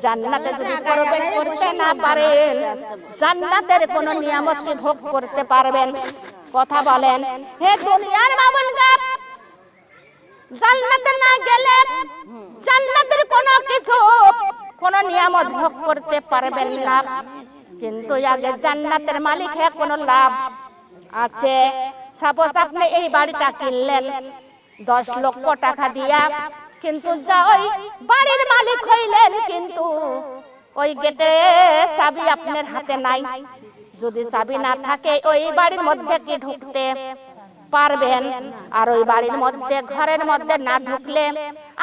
জান্নাতে যদি প্রবেশ করতে না পারেন, জান্নাতের কোন নিয়ামত কি ভোগ করতে পারবেন? কথা বলেন। হে দুনিয়ার বাবুলগা, জান্নাতে না গেলে জান্নাতের কোনো কিছু, কোন নিয়ামত ভোগ করতে পারবেন না। কিন্তু আগে জান্নাতের মালিক হয়ে কোনো লাভ আছে? সাপোজ আপনি এই বাড়িটা কিনলেন 10 লক্ষ টাকা দিয়া, কিন্তু ওই বাড়ির মালিক হইলেন, কিন্তু ওই গেটের চাবি আপনার হাতে নাই। যদি চাবি না থাকে ওই বাড়ির মধ্যে কি ঢুকতে পারবেন? আর ওই বাড়ির মধ্যে, ঘরের মধ্যে না ঢুকলে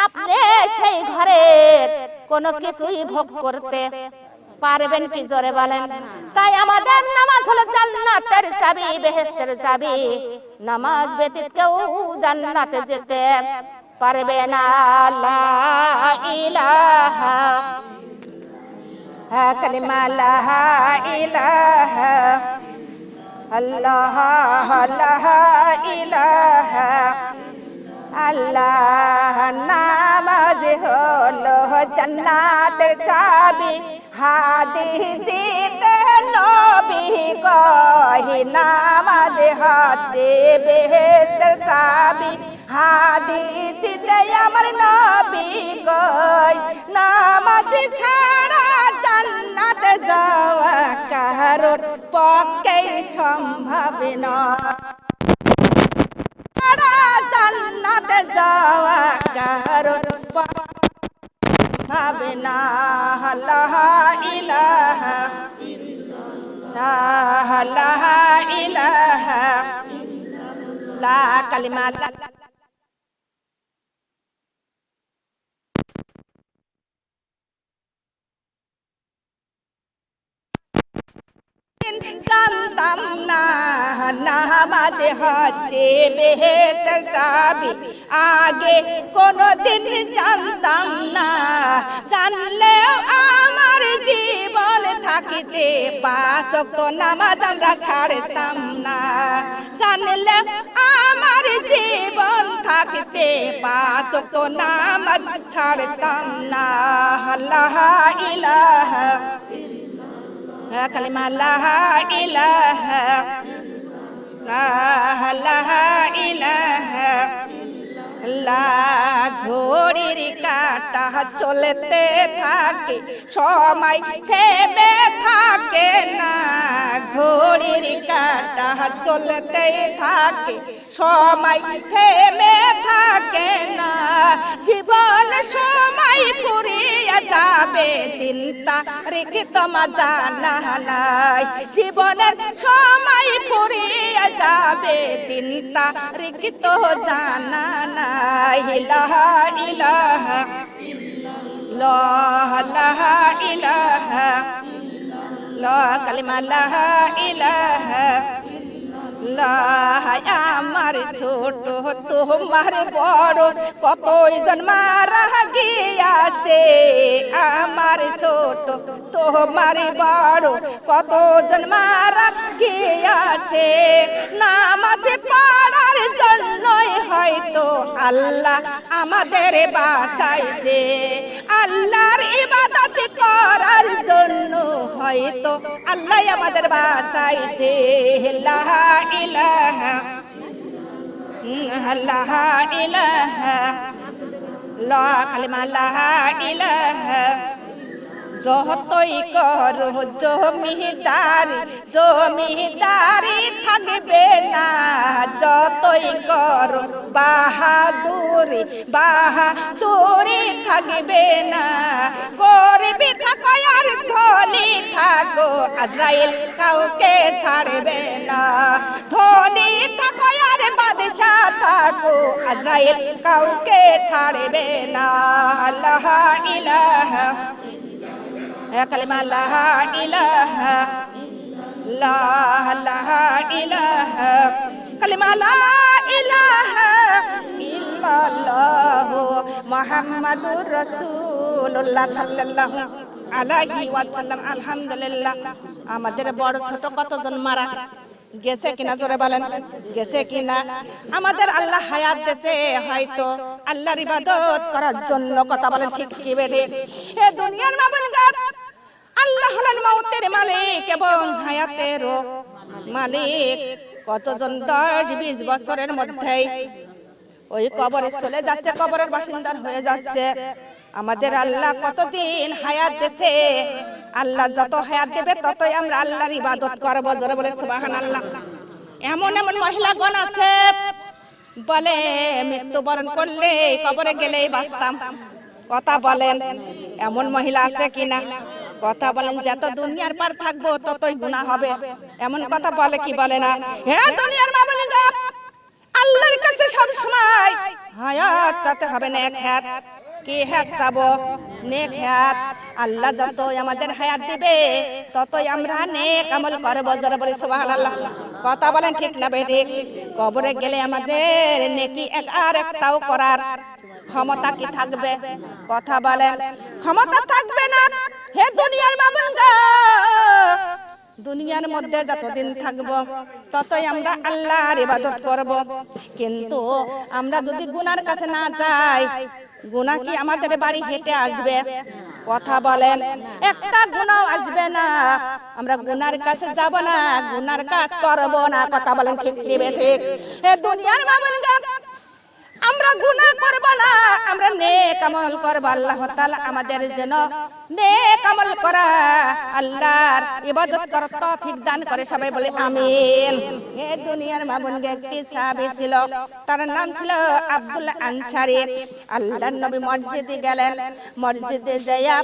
আপনি সেই ঘরের কোনো কিছুই ভোগ করতে পারবেন কি? জোরে বলেন। তাই আমাদের নামাজ হলো জান্নাতের চাবি, বেহেশতের চাবি। নামাজ ব্যতীত কেউ জান্নাতে যেতে পারবে না। লা ইলাহা, কালিমা লা ইলাহা আল্লাহ, লা ইলাহা আল্লাহ। নামাজ হলো জান্নাতের চাবি, হাদিসেতে নবী কয় নামাজ হচ্ছে বেহেশতের চাবি, হাদিসেতে আমার নবী কয় নামাজ ছাড়া জান্নাতে যাওয়া কারোর পক্ষে সম্ভব নয়। জান্নাতে যাওয়া কারোর ভাবে না। লা ইলাহা ইল্লাল্লাহ, লা ইলাহা লা কালিমা লা জানতাম না নামাজ হচ্ছে বেহেশতের চাবি, আগে কোনদিন জানতাম না। জানলেও আমার জীবন থাকিতে 5 ওয়াক্ত নামাজ আমরা ছাড়তাম না। জানলেও আমার জীবন থাকিতে 5 ওয়াক্ত নামাজ ছাড়তাম না। লা ইলাহা কালিমা লা ইলাহা, লা ইলাহা লা। ঘড়ির কাঁটা চলতে থাকে, সময় থেমে থাকে না। ঘড়ির কাঁটা চলতে থাকে, সময় থেমে থাকে না। জীবন সময় ফুরিয়ে যাবে, দিন তারিখ তোমার জানা নাই। জীবনের সময় ফুরিয়ে যাবে, দিন তারিখ তো জানা নাই। লা ইলাহা ইল্লাল্লাহ, লা ইলাহা লা কালিমা লা ইলাহা লা। আমার ছোট তোমার বড় কতজন মারা গিয়াছে, আমার ছোট তোমার বড় কতজন মারা গিয়াছে। নামাজ পড়ার জন্যই হয়তো আল্লাহ আমাদের বাঁচাইছে, আল্লাহর ইবাদত করার জন্য হয়তো আল্লাহ আমাদের বাঁচাইছে। লা ইলাহা লা ইলাহা লা কালিমা লা ইলাহা। যতই করো জমিদারি, জমিদারি থাকবে না। যতই করো বাহাদুরি, বাহাদুরি থাকবে না। গরিবি থাকো আর ধনী থাকো, আজরাইল কাউকে ছাড়বে না। ধনী থাকো আর বাদশা থাকো, আজরাইল কাউকে ছাড়বে না। লা ইলাহা কালিমা লা ইলাহা লা ইলাহা কালিমা লা ইলাহা ইল্লাল্লাহ মুহাম্মাদুর রাসূলুল্লাহ সাল্লাল্লাহু আলাইহি ওয়াসাল্লাম। আলহামদুলিল্লাহ। আমাদের বড় ছোট কতজন মারা গেছে কিনা? জোরে বলেন, গেছে কিনা? আমাদের আল্লাহ হায়াত দেশে হয়তো আল্লাহর ইবাদত করার জন্য। কথা বলেন ঠিক কি বেঠে? এ দুনিয়ার বাবুন রহমতের মালিক এবং হায়াতেরও মালিক। কতজন 10-20 বছরের মধ্যেই ওই কবরে চলে যাচ্ছে, কবরের বাসিন্দার হয়ে যাচ্ছে। আমাদের আল্লাহ কতদিন হায়াত দেছে, আল্লাহ যত হায়াত দেবে ততই আমরা আল্লাহর ইবাদত করব। জোরে বলে সুবহানাল্লাহ। এমন এমন মহিলাগণ আছে বলে মৃত্যুবরণ করলে কবরে গেলেই বাঁচতাম। কথা বলেন, এমন মহিলা আছে কিনা? কথা বলেন, যত দুনিয়ার পার থাকবো ততই গুনাহ হবে, এমন কথা বলে কি বলে না? হ্যাঁ, দুনিয়ার মা বলে আল্লাহর কাছে সব সময় হায়াত চাইতে হবে, নেক হায়াত। কি হায়াত চাবো? নেক হায়াত। আল্লাহ যতই আমাদের হায়াত দিবে ততই আমরা নেক আমল করব। জোরে বলি সুবহানাল্লাহ। কথা বলেন ঠিক না বেঠিক? কবরে গেলে আমাদের নেকি আর একটাও করার ক্ষমতা কি থাকবে? কথা বলেন, ক্ষমতা থাকবে না। হে দুনিয়ার মামুনগা, দুনিয়ার মধ্যে যতদিন থাকবো ততই আমরা আল্লাহর ইবাদত করব। কিন্তু আমরা যদি গুনার কাছে না যাই, গুনাহ কি আমাদের বাড়ি হেঁটে আসবে? কথা বলেন, একটা গুনাহ আসবে না। আমরা গুনার কাছে যাব না, গুনার কাজ করব না। কথা বলেন ঠিক কি বেঠিক? হে দুনিয়ার মামুনগা, আমরা গুনাহ করব না, আমরা নেক আমল করব। আল্লাহ তাআলা আমাদের জন্য নেক আমল করা, আল্লাহর ইবাদত করার তৌফিক দান করে। সবাই বলে আমিন। এই দুনিয়ার মামুনকে একটি সাহাবী ছিল, তার নাম ছিল আব্দুল্লাহ আনসারী। আল্লাহর নবী মসজিদে গেলেন, মসজিদে যাইয়া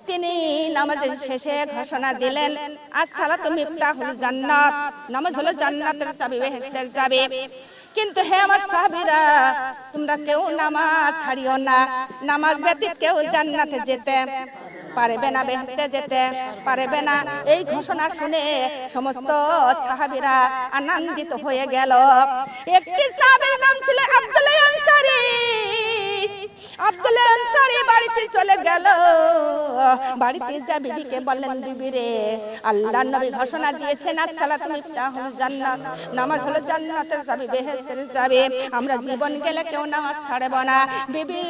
তিনি নামাজের শেষে ঘোষণা দিলেন, আস-সালাতু মিফতাহুল জান্নাত, নামাজ হলো জান্নাতের চাবি, বেহেশতের চাবি। কিন্তু হে আমার সাহাবীরা, তোমরা কেউ নামাজ ছাড়িও না, নামাজ ব্যতীত কেউ জান্নাতে যেতে পারবে না, বেহেশতে যেতে পারবে না। এই ঘোষণা শুনে সমস্ত সাহাবীরা আনন্দিত হয়ে গেল। একটি সাহাবীর নাম ছিল আব্দুল্লাহ আনসারী। আব্দুল্লাহ আনসারী বাড়িতে চলে গেল। বাড়িতে যা বিবিকে বললেন, বিবি রে, আল্লাহর নবী ঘোষণা দিয়েছেন, আস-সালাতু মিফতাহুল জান্নাত, নামাজ হলো জান্নাতের চাবি, বেহেশতের চাবি। আমরা জীবন গেলে কেউ নামাজ ছাড়ব না। বিবি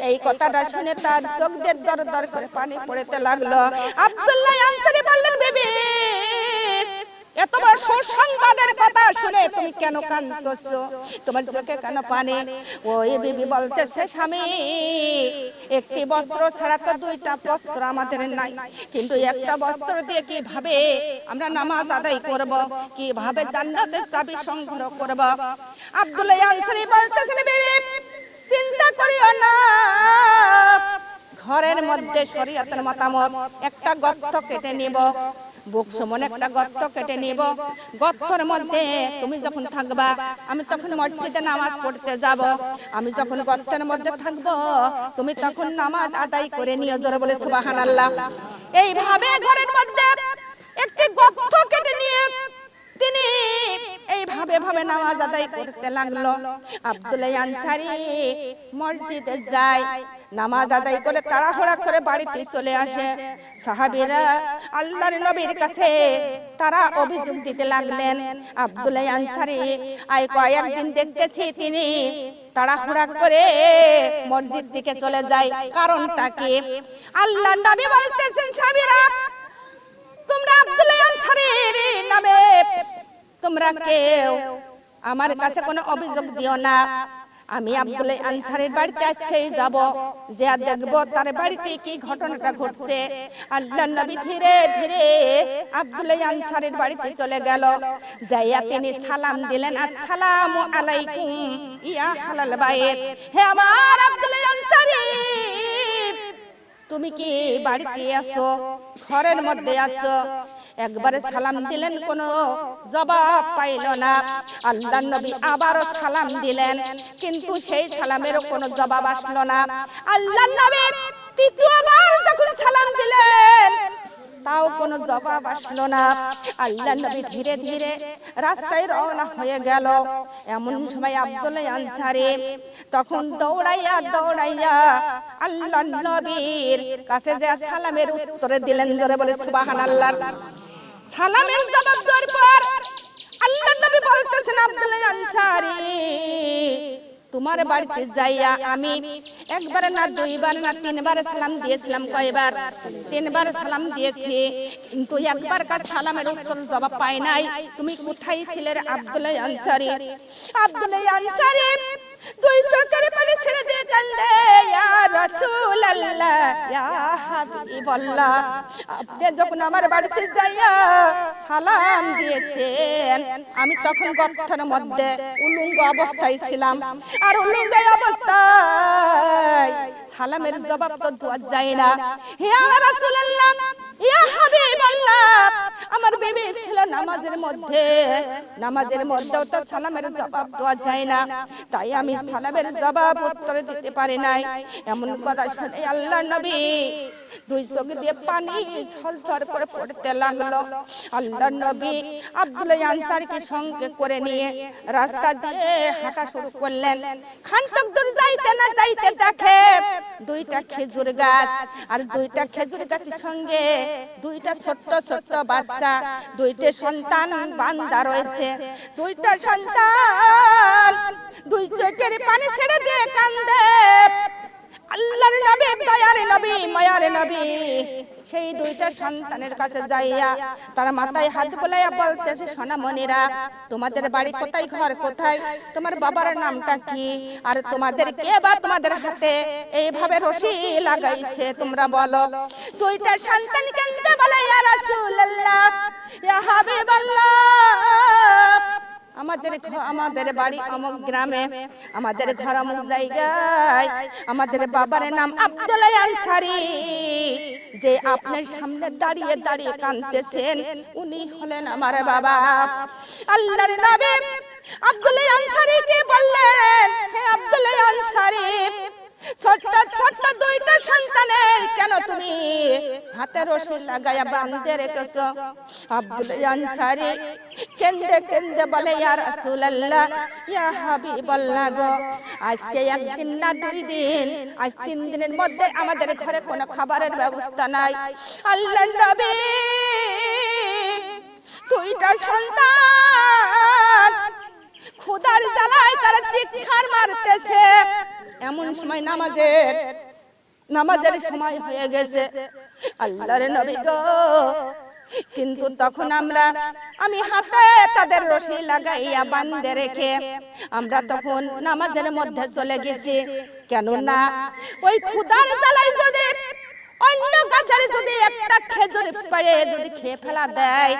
এই কথাটা শুনে তার চোখ দিয়ে দর দর করে পানি পড়তে লাগলো। আব্দুল্লাহ আনসারী বললেন, বিবি, এত বড় সুসংবাদের কথা শুনে তুমি কেন কাঁদছো? তোমার চোখে কেন পানি? ওই বিবি বলতেছে, স্বামী, একটি বস্ত্র ছাড়া তো দুইটা বস্ত্র আমাদের নাই, কিন্তু একটা বস্ত্র দিয়ে কিভাবে আমরা নামাজ আদায় করব, কিভাবে জান্নাতের চাবি সংগ্রহ করব? আব্দুল্লাহ আনসারী বলতেছেন, বিবি, চিন্তা করিও না, ঘরের মধ্যে শরীয়তের মতামত একটা গর্ত কেটে নিব, বুক সমান একটা গর্ত কেটে নিব। গর্তের মধ্যে তুমি যখন থাকবা, আমি তখন মসজিদে নামাজ পড়তে যাব। আমি যখন গর্তের মধ্যে থাকবো, তুমি তখন নামাজ আদায় করে নিও। জোরে বলে সুবহানাল্লাহ। এইভাবে ঘরের মধ্যে একটি গর্ত কেটে নিয়ে তিনি এইভাবে ভাবে নামাজ আদায় করতে লাগলো। আব্দুল্লাহ আনসারী মসজিদে যায়, নামাজ আদায় করে তাড়াহুড়া করে বাড়িতে চলে আসে। সাহাবীরা আল্লাহর নবীর কাছে তারা অভিযোগ দিতে লাগলেন, আব্দুল্লাহ আনসারী আই কয়েকদিন দেখতেছি তিনি তাড়াহুড়া করে মসজিদ দিকে চলে যায়, কারণটা কি? আল্লাহর নবী বলতেছেন, সাহাবীরা, তোমরা আব্দুল্লাহ আনসারীর নামে তোমরা কেউ আমার কাছে কোনো অভিযোগ দিও না। আমি আব্দুল্লাহ আনসারীর বাড়িতে আজকেই যাব, যে দেখব তার বাড়িতে কি ঘটনাটা ঘটছে। আল্লাহর নবী ধীরে ধীরে আব্দুল্লাহ আনসারীর বাড়িতে চলে গেল। যাইয়া তিনি সালাম দিলেন, আসসালামু আলাইকুম ইয়া হালাল বাইত। হে আমার আব্দুল্লাহ আনসারী, তুমি কি বাড়িতে আছো, ঘরের মধ্যে আছো? একবারে সালাম দিলেন, কোনো জবাব পাইল না। আল্লাহর নবী আবারও সালাম দিলেন, কিন্তু সেই সালামেরও কোনো জবাব আসলো না। আল্লাহর নবী তৃতীয়বার যখন সালাম দিলেন, তাও কোনো জবাব আসলো না। আল্লাহর নবী ধীরে ধীরে রাস্তায় রওনা হয়ে গেল। এমন সময় আব্দুল্লাহ আনসারী তখন দৌড়াইয়া দৌড়াইয়া আল্লাহর নবীর কাছে যে সালামের উত্তর দিলেন। জোরে বলে সুবহানাল্লাহ। সালামের জবাব দেওয়ার পর আল্লাহর নবী বলতেছেন, আব্দুল্লাহ আনসারী, তোমার বাড়িতে যাইয়া আমি একবার না দুইবার না তিনবার সালাম দিয়েছিলাম। কয়বার? তিনবার সালাম দিয়েছি, কিন্তু একবার কার সালামের উত্তর জবাব পাই নাই। তুমি কোথায় ছিলে রে আব্দুল্লাহ আনসারী? আব্দুল্লাহ আনসারী দুই চোখের পানি ছেড়ে দিয়ে কান্দে, ইয়া রাসূলুল্লাহ, ইয়া হাবিবাল্লাহ, আপনি যখন আমার বাড়িতে যাইয়া সালাম দিয়েছেন, আমি তখন গর্তের মধ্যে উলঙ্গ অবস্থায় ছিলাম, আর উলঙ্গ অবস্থায় সালামের জবাব তো দেওয়া যায় না। হে আমার রাসূলুল্লাহ, ইয়া হাবিবাল্লাহ, আমার বিবি ছিল নামাজের মধ্যে, নামাজের মধ্যেও তো সালামের জবাব দেওয়া যায় না, তাই আমি সালামের জবাব উত্তর দিতে পারি নাই। এমন কথা শুনে আল্লাহর নবী দুই চোখ দিয়ে পানি ঝরঝর করে পড়তে লাগলো। আল্লাহর নবী আব্দুল্লাহ আনসারীকে সঙ্গে করে নিয়ে রাস্তা দিয়ে হাঁটা শুরু করলেন। খানিক দূর যাইতে না যাইতে দেখে দুইটা খেজুর গাছ, আর দুইটা খেজুর গাছের সঙ্গে দুইটা ছোট্ট ছোট্ট বাচ্চা, দুইটা সন্তান বান্দা রয়েছে। দুইটা সন্তান দুই চোখের পানি ছেড়ে দিয়ে কান্দে। আল্লাহর নবী, দয়ার নবী, মায়ার নবী সেই দুইটা সন্তানের কাছে যাইয়া তার মাথায় হাত বুলাইয়া বলতেছে, সোনামণিরা, তোমাদের বাড়ি কোথায়, ঘর কোথায়, তোমার বাবার নামটা কি, আর তোমাদের কে বা তোমাদের হাতে এইভাবে রশি লাগাইছে, তোমরা বলো। দুইটা সন্তান কান্দে বলে, ইয়া রাসূলুল্লাহ, ইয়া হাবিবাল্লাহ, আমাদের বাড়ি অমুক গ্রামে, আমাদের ঘর অমুক জায়গায়, আমাদের বাবার নাম আব্দুল্লাহ আনসারী, যে আপনার সামনে দাঁড়িয়ে দাঁড়িয়ে কাঁদতেছেন উনি হলেন আমার বাবা। আল্লাহর নবী আব্দুল্লাহ আনসারীকে বললেন, হে আব্দুল্লাহ আনসারী, ছোট্ট ছোট্ট দুইটা সন্তানের কেন তুমি হাতে রশি লাগায়া বাঁধে রেখেছো? আব্দুল্লাহ আনসারী কেন্দে কেন্দে বলে, ইয়া রাসূলুল্লাহ, ইয়া হাবিবাল্লাহ গো, আজকে একদিন না দুই দিন, আজ 3 দিনের মধ্যে আমাদের ঘরে কোনো খাবারের ব্যবস্থা নাই। আল্লাহর নবী দুইটা সন্তান ক্ষুধার জ্বালায় তারা চিৎকার মারতেছে। এমন সময় নামাজের সময় হয়ে গেছে। আল্লাহর নবী গো, কিন্তু তখন আমি হাতে তাদের রশি লাগাইয়া বাঁধে রেখে আমরা তখন নামাজের মধ্যে চলে গেছি। কেননা ওই ক্ষুধার জ্বালায় যদি অন্য গাছের যদি একটা খেজুর পেড়ে যদি খেয়ে ফেলা দেয়,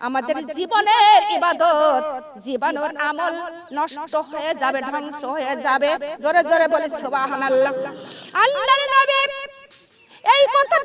আমাদের জীবনের ইবাদত, জীবনের আমল নষ্ট হয়ে যাবে, ধ্বংস হয়ে যাবে। জোরে জোরে বলি সুবহানাল্লাহ। আল্লাহর নবী এই কথা